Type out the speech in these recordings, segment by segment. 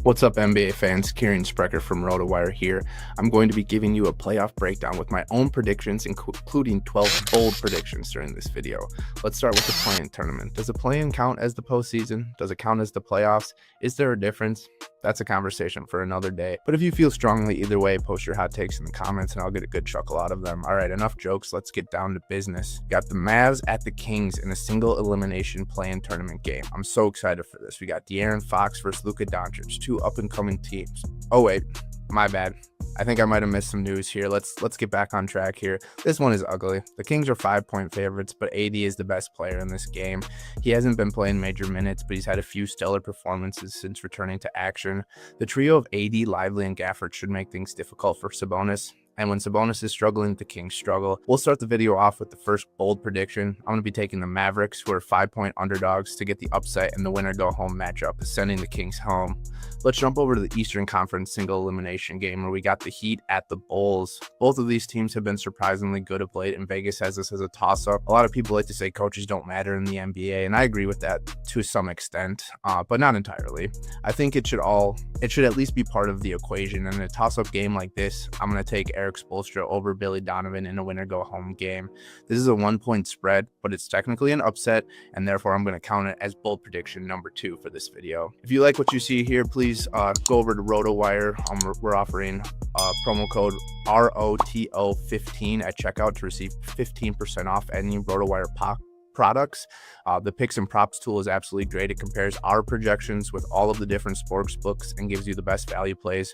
What's up, NBA fans? Kirien Sprecher from RotoWire here. I'm going to be giving you a playoff breakdown with my own predictions, including 12 bold predictions during this video. Let's start with the play-in tournament. Does the play-in count as the postseason? Does it count as the playoffs? Is there a difference? That's a conversation for another day. But if you feel strongly either way, post your hot takes in the comments and I'll get a good chuckle out of them. All right, enough jokes. Let's get down to business. Got the Mavs at the Kings in a single elimination play-in tournament game. I'm so excited for this. We got De'Aaron Fox versus Luka Doncic, two up-and-coming teams. Oh wait, my bad. I think I might have missed some news here. Let's get back on track here. This one is ugly. The Kings are 5-point favorites, but AD is the best player in this game. He hasn't been playing major minutes, but he's had a few stellar performances since returning to action. The trio of AD, Lively, and Gafford should make things difficult for Sabonis. And when Sabonis is struggling, the Kings struggle. We'll start the video off with the first bold prediction. I'm going to be taking the Mavericks, who are 5-point underdogs, to get the upset in the winner-go-home matchup, sending the Kings home. Let's jump over to the Eastern Conference single elimination game, where we got the Heat at the Bulls. Both of these teams have been surprisingly good of late, and Vegas has this as a toss-up. A lot of people like to say coaches don't matter in the NBA, and I agree with that to some extent, but not entirely. I think it should at least be part of the equation. And in a toss-up game like this, I'm going to take Eric Spoelstra over Billy Donovan in a winner-go-home game. This is a 1-point spread, but it's technically an upset, and therefore I'm going to count it as bold prediction number 2 for this video. If you like what you see here, please go over to RotoWire. We're offering promo code ROTO15 at checkout to receive 15% off any RotoWire products. The picks and props tool is absolutely great. It compares our projections with all of the different sports books and gives you the best value plays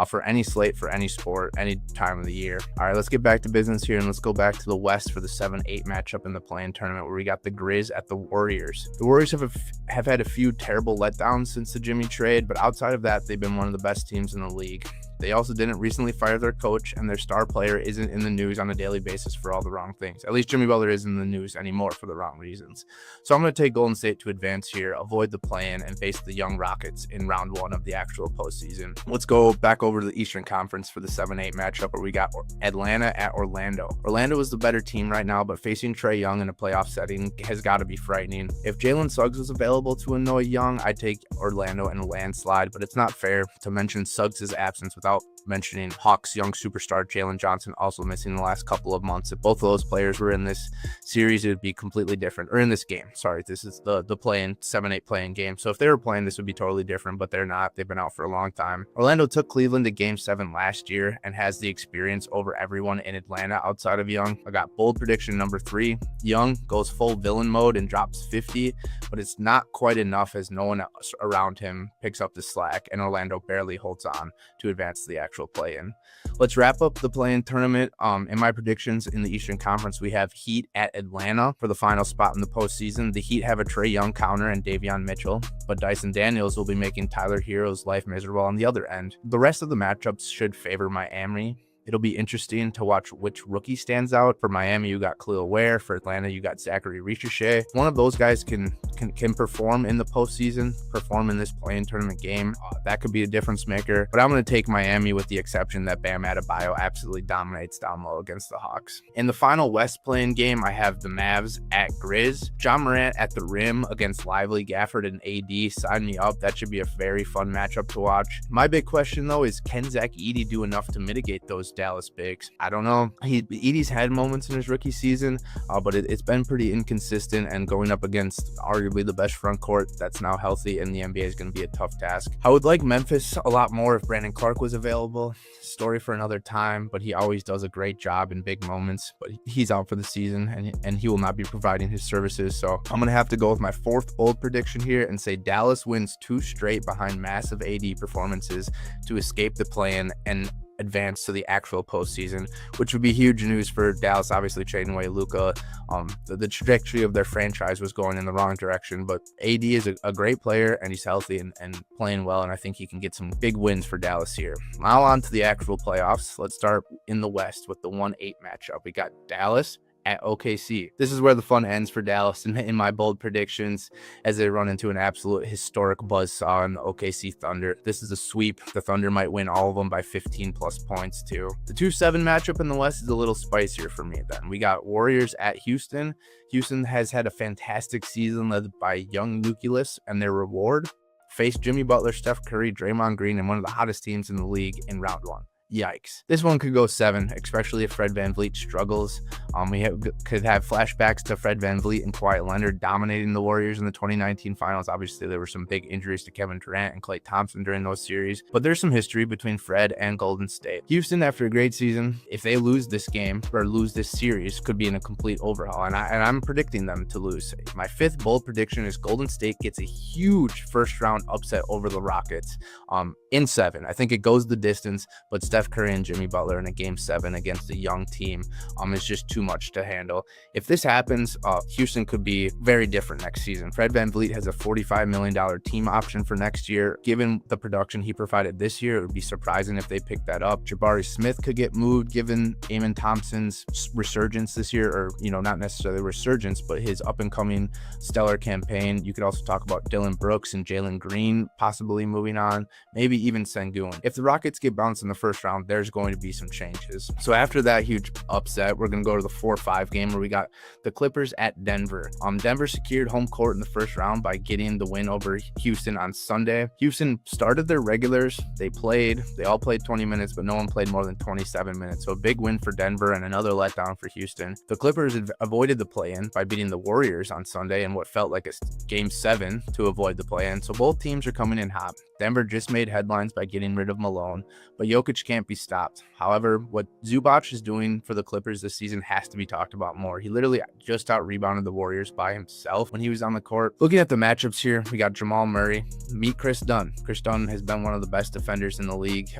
for any slate, for any sport, any time of the year. All right, let's get back to business here, and let's go back to the West for the 7-8 matchup in the play-in tournament, where we got the Grizz at the Warriors. The Warriors have had a few terrible letdowns since the Jimmy trade, but outside of that, they've been one of the best teams in the league. They also didn't recently fire their coach, and their star player isn't in the news on a daily basis for all the wrong things. At least Jimmy Butler isn't in the news anymore for the wrong reasons. So I'm going to take Golden State to advance here, avoid the play-in, and face the young Rockets in round 1 of the actual postseason. Let's go back over to the Eastern Conference for the 7-8 matchup, where we got Atlanta at Orlando. Orlando is the better team right now, but facing Trae Young in a playoff setting has got to be frightening. If Jalen Suggs was available to annoy Young, I'd take Orlando in a landslide, but it's not fair to mention Suggs' absence without mentioning Hawks' young superstar Jalen Johnson also missing the last couple of months. If both of those players were in this series, it would be completely different. Or in this game, sorry, this is the play-in 7-8 play-in game. So if they were playing, this would be totally different, but they're not. They've been out for a long time. Orlando took Cleveland to Game 7 last year and has the experience over everyone in Atlanta outside of Young. I got bold prediction number 3. Young goes full villain mode and drops 50, but it's not quite enough as no one else around him picks up the slack, and Orlando barely holds on to advance to the actual play-in. Let's wrap up the play-in tournament. In my predictions in the Eastern Conference, we have Heat at Atlanta for the final spot in the postseason. The Heat have a Trae Young counter and Davion Mitchell, but Dyson Daniels will be making Tyler Hero's life miserable on the other end. The rest of the matchups should favor Miami. It'll be interesting to watch which rookie stands out. For Miami, you got Khalil Ware. For Atlanta, you got Zachary Ricochet. One of those guys can perform in the postseason, perform in this play-in tournament game. That could be a difference maker. But I'm going to take Miami with the exception that Bam Adebayo absolutely dominates down low against the Hawks. In the final West play-in game, I have the Mavs at Grizz. John Morant at the rim against Lively, Gafford, and AD. Sign me up. That should be a very fun matchup to watch. My big question, though, is can Zach Edey do enough to mitigate those Dallas bigs? I don't know. Edey's had moments in his rookie season, but it's been pretty inconsistent, and going up against arguably the best front court that's now healthy in the NBA is going to be a tough task. I would like Memphis a lot more if Brandon Clark was available. Story for another time, but he always does a great job in big moments, but he's out for the season, and he will not be providing his services. So I'm going to have to go with my 4th bold prediction here and say Dallas wins 2 straight behind massive AD performances to escape the play-in and advance to the actual postseason, which would be huge news for Dallas. Obviously trading away Luka, the trajectory of their franchise was going in the wrong direction, but AD is a great player, and he's healthy and playing well, and I think he can get some big wins for Dallas here. Now on to the actual playoffs. Let's start in the West with the 1-8 matchup. We got Dallas at OKC. This is where the fun ends for Dallas in my bold predictions, as they run into an absolute historic buzzsaw in the OKC Thunder. This is a sweep. The Thunder might win all of them by 15 plus points too. The 2-7 matchup in the West is a little spicier for me then. We got Warriors at Houston. Houston has had a fantastic season led by young Nucleus, and their reward face Jimmy Butler, Steph Curry, Draymond Green, and one of the hottest teams in the league in round 1. Yikes. This one could go 7, especially if Fred VanVleet struggles. Could have flashbacks to Fred VanVleet and Kawhi Leonard dominating the Warriors in the 2019 finals. Obviously, there were some big injuries to Kevin Durant and Klay Thompson during those series, but there's some history between Fred and Golden State. Houston, after a great season, if they lose this game or lose this series, could be in a complete overhaul, and I'm predicting them to lose. My 5th bold prediction is Golden State gets a huge first-round upset over the Rockets in 7. I think it goes the distance, but Steph Curry and Jimmy Butler in a game 7 against a young team is just too much to handle. If this happens, Houston could be very different next season. Fred VanVleet has a $45 million team option for next year. Given the production he provided this year, it would be surprising if they pick that up. Jabari Smith could get moved given Amen Thompson's resurgence this year, or not necessarily resurgence, but his up-and-coming stellar campaign. You could also talk about Dylan Brooks and Jalen Green possibly moving on, maybe even Sengun. If the Rockets get bounced in the first round, there's going to be some changes. So after that huge upset, we're going to go to the 4-5 game where we got the Clippers at Denver. Denver secured home court in the first round by getting the win over Houston on Sunday. Houston started their regulars. They all played 20 minutes, but no one played more than 27 minutes. So a big win for Denver and another letdown for Houston. The Clippers avoided the play-in by beating the Warriors on Sunday in what felt like a game 7 to avoid the play-in. So both teams are coming in hot. Denver just made headlines by getting rid of Malone, but Jokic can't be stopped. However, what Zubac is doing for the Clippers this season has to be talked about more. He literally just out-rebounded the Warriors by himself when he was on the court. Looking at the matchups here, we got Jamal Murray meet Chris Dunn. Chris Dunn has been one of the best defenders in the league.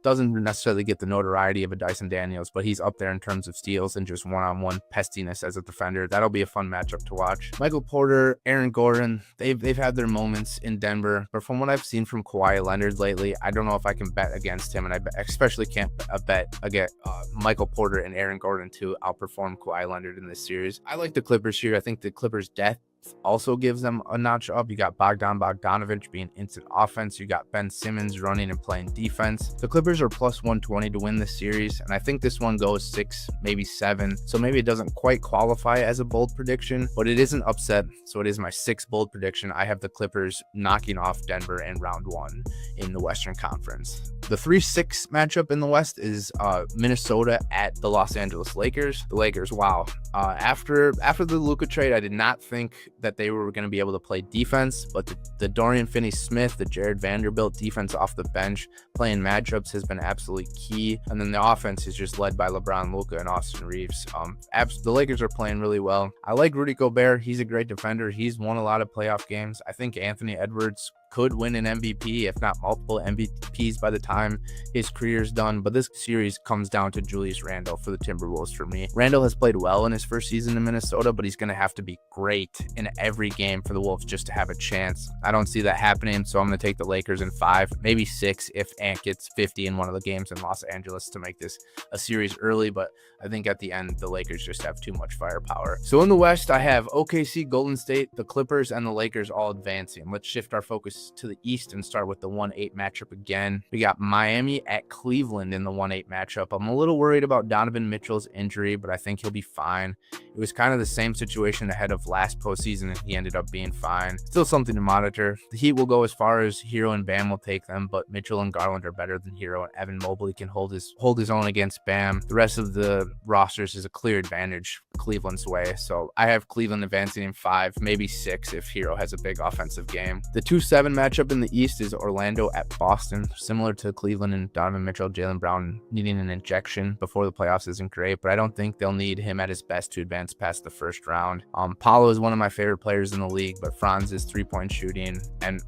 Doesn't necessarily get the notoriety of a Dyson Daniels, but he's up there in terms of steals and just one-on-one pestiness as a defender. That'll be a fun matchup to watch. Michael Porter, Aaron Gordon, they've had their moments in Denver, but from what I've seen from Kawhi Leonard lately, I don't know if I can bet against him, and I especially can't bet against Michael Porter and Aaron Gordon to outperform Kawhi Leonard in this series. I like the Clippers here. I think the Clippers' depth also gives them a notch up. You got Bogdanovich being instant offense. You got Ben Simmons running and playing defense. The Clippers are plus 120 to win this series, and I think this one goes 6, maybe 7. So maybe it doesn't quite qualify as a bold prediction, but it is an upset. So it is my 6th bold prediction. I have the Clippers knocking off Denver in round 1 in the Western Conference. The 3-6 matchup in the West is Minnesota at the Los Angeles Lakers. The Lakers, wow. After the Luka trade, I did not think that they were going to be able to play defense, but the Dorian Finney-Smith, the Jared Vanderbilt defense off the bench, playing matchups has been absolutely key. And then the offense is just led by LeBron, Luka, and Austin Reeves. The Lakers are playing really well. I like Rudy Gobert. He's a great defender. He's won a lot of playoff games. I think Anthony Edwards could win an MVP, if not multiple MVPs by the time his career is done. But this series comes down to Julius Randle for the Timberwolves for me. Randle has played well in his first season in Minnesota, but he's going to have to be great in every game for the Wolves just to have a chance. I don't see that happening, so I'm going to take the Lakers in 5, maybe 6 if Ant gets 50 in one of the games in Los Angeles to make this a series early. But I think at the end, the Lakers just have too much firepower. So in the West, I have OKC, Golden State, the Clippers, and the Lakers all advancing. Let's shift our focus to the East and start with the 1-8 matchup again. We got Miami at Cleveland in the 1-8 matchup. I'm a little worried about Donovan Mitchell's injury, but I think he'll be fine. It was kind of the same situation ahead of last postseason, and he ended up being fine. Still something to monitor. The Heat will go as far as Hero and Bam will take them, but Mitchell and Garland are better than Hero, and Evan Mobley can hold his own against Bam. The rest of the rosters is a clear advantage Cleveland's way, so I have Cleveland advancing in 5, maybe 6 if Hero has a big offensive game. The 2-7 matchup in the East is Orlando at Boston. Similar to Cleveland and Donovan Mitchell, Jaylen Brown needing an injection before the playoffs isn't great, but I don't think they'll need him at his best to advance past the first round. Paolo is one of my favorite players in the league, but Franz's three-point shooting and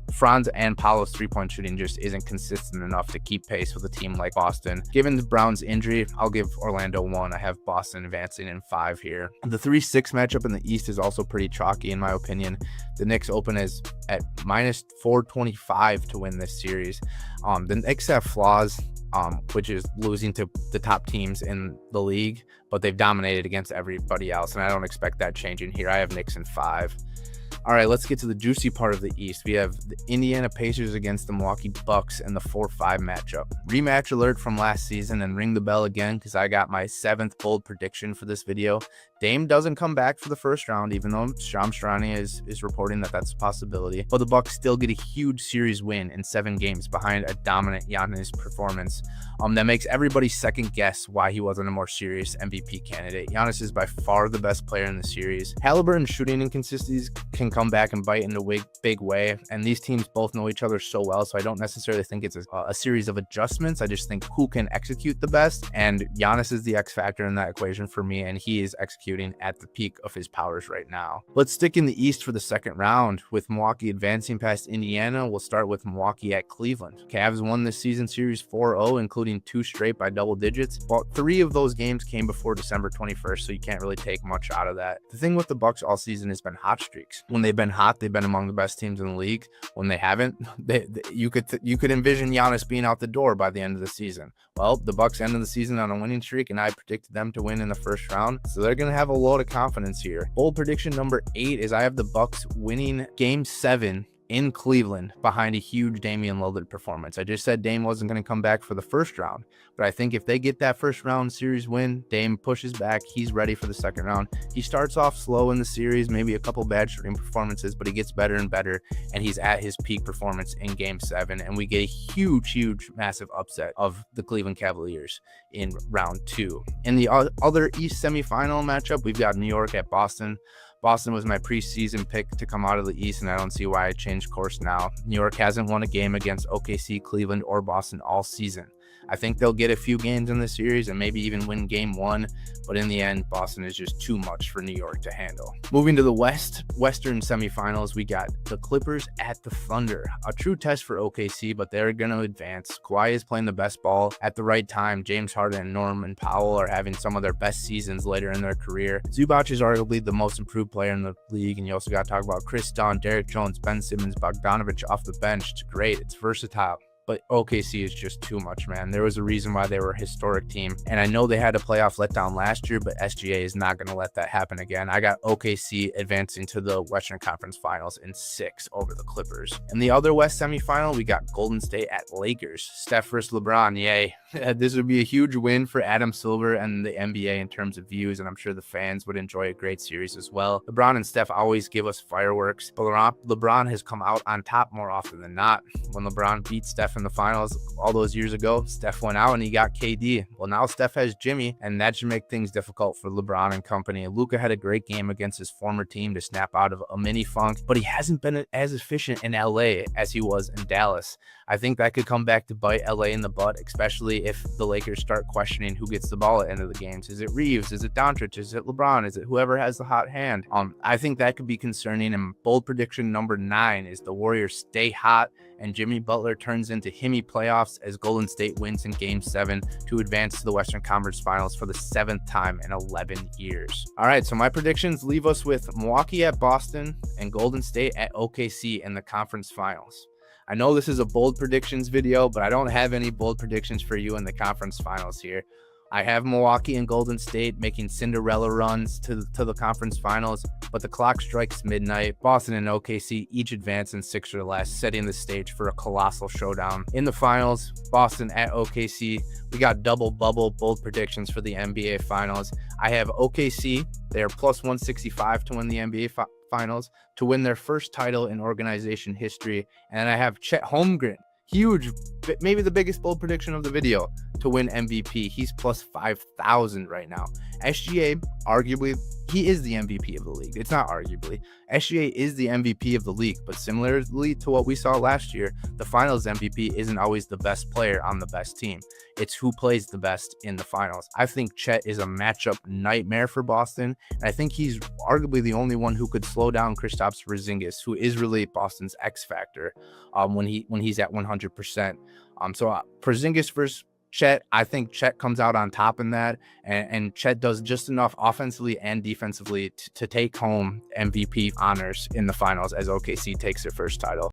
Paolo's three-point shooting just isn't consistent enough to keep pace with a team like Boston. Given Brown's injury, I'll give Orlando 1. I have Boston advancing in 5 here. The 3-6 matchup in the East is also pretty chalky in my opinion. The Knicks open as at minus 425 to win this series. The Knicks have flaws, which is losing to the top teams in the league, but they've dominated against everybody else, and I don't expect that changing here. I have Knicks in 5. All right, let's get to the juicy part of the East. We have the Indiana Pacers against the Milwaukee Bucks in the 4-5 matchup. Rematch alert from last season, and ring the bell again because I got my 7th bold prediction for this video. Dame doesn't come back for the first round, even though Shams Charania is reporting that that's a possibility. But the Bucks still get a huge series win in 7 games behind a dominant Giannis performance. That makes everybody second guess why he wasn't a more serious MVP candidate. Giannis is by far the best player in the series. Halliburton's shooting inconsistencies can come back and bite in a big way, and these teams both know each other so well, so I don't necessarily think it's a series of adjustments. I just think who can execute the best, and Giannis is the X factor in that equation for me, and he is executing at the peak of his powers right now. Let's stick in the East for the second round. With Milwaukee advancing past Indiana, we'll start with Milwaukee at Cleveland. Cavs won this season series 4-0, including 2 straight by double digits. Well, 3 of those games came before December 21st, so you can't really take much out of that. The thing with the Bucks all season has been hot streaks. When they've been hot, they've been among the best teams in the league. When they haven't, you could envision Giannis being out the door by the end of the season. Well, the Bucks ended the season on a winning streak, and I predicted them to win in the first round, so they're going to have a lot of confidence here. Bold prediction number 8 is I have the Bucks winning Game 7 in Cleveland behind a huge Damian Lillard performance. I just said Dame wasn't going to come back for the first round, but I think if they get that first round series win, Dame pushes back. He's ready for the second round. He starts off slow in the series, maybe a couple bad shooting performances, but he gets better and better, and he's at his peak performance in Game 7, and we get a huge, massive upset of the Cleveland Cavaliers in round 2. In the other East semifinal matchup, we've got New York at Boston. Boston was my preseason pick to come out of the East, and I don't see why I changed course now. New York hasn't won a game against OKC, Cleveland, or Boston all season. I think they'll get a few games in this series and maybe even win Game 1, but in the end, Boston is just too much for New York to handle. Moving to the Western semifinals, we got the Clippers at the Thunder. A true test for OKC, but they're going to advance. Kawhi is playing the best ball at the right time. James Harden and Norman Powell are having some of their best seasons later in their career. Zubac is arguably the most improved player in the league, and you also got to talk about Chris Dunn, Derek Jones, Ben Simmons, Bogdanovich off the bench. It's great. It's versatile. But OKC is just too much, man. There was a reason why they were a historic team. And I know they had a playoff letdown last year, but SGA is not going to let that happen again. I got OKC advancing to the Western Conference Finals in 6 over the Clippers. In the other West semifinal, we got Golden State at Lakers. Steph versus LeBron, yay. This would be a huge win for Adam Silver and the NBA in terms of views, and I'm sure the fans would enjoy a great series as well. LeBron and Steph always give us fireworks, but LeBron has come out on top more often than not. When LeBron beat Steph in the finals all those years ago, Steph went out and he got KD. Well, now Steph has Jimmy, and that should make things difficult for LeBron and company. Luka had a great game against his former team to snap out of a mini funk, but he hasn't been as efficient in LA as he was in Dallas. I think that could come back to bite LA in the butt, especially if the Lakers start questioning who gets the ball at the end of the games. Is it Reeves? Is it Doncic? Is it LeBron? Is it whoever has the hot hand? I think that could be concerning. And bold prediction number 9 is the Warriors stay hot and Jimmy Butler turns into Himmy playoffs as Golden State wins in Game 7 to advance to the Western Conference Finals for the 7th time in 11 years. All right, so my predictions leave us with Milwaukee at Boston and Golden State at OKC in the conference finals. I know this is a bold predictions video, but I don't have any bold predictions for you in the conference finals here. I have Milwaukee and Golden State making Cinderella runs to the conference finals, but the clock strikes midnight. Boston and OKC each advance in 6 or less, setting the stage for a colossal showdown. In the finals, Boston at OKC. We got double bubble bold predictions for the NBA finals. I have OKC. They are plus 165 to win the NBA finals, to win their first title in organization history. And I have Chet Holmgren. Huge, maybe the biggest bold prediction of the video, to win MVP. He's plus 5,000 right now. SGA, arguably, he is the MVP of the league. It's not arguably. SGA is the MVP of the league, but similarly to what we saw last year, the finals MVP isn't always the best player on the best team. It's who plays the best in the finals. I think Chet is a matchup nightmare for Boston, and I think he's arguably the only one who could slow down Kristaps Porzingis, who is really Boston's X factor when he's at 100%. So Porzingis versus Chet, I think Chet comes out on top in that, and Chet does just enough offensively and defensively to take home MVP honors in the finals as OKC takes their first title.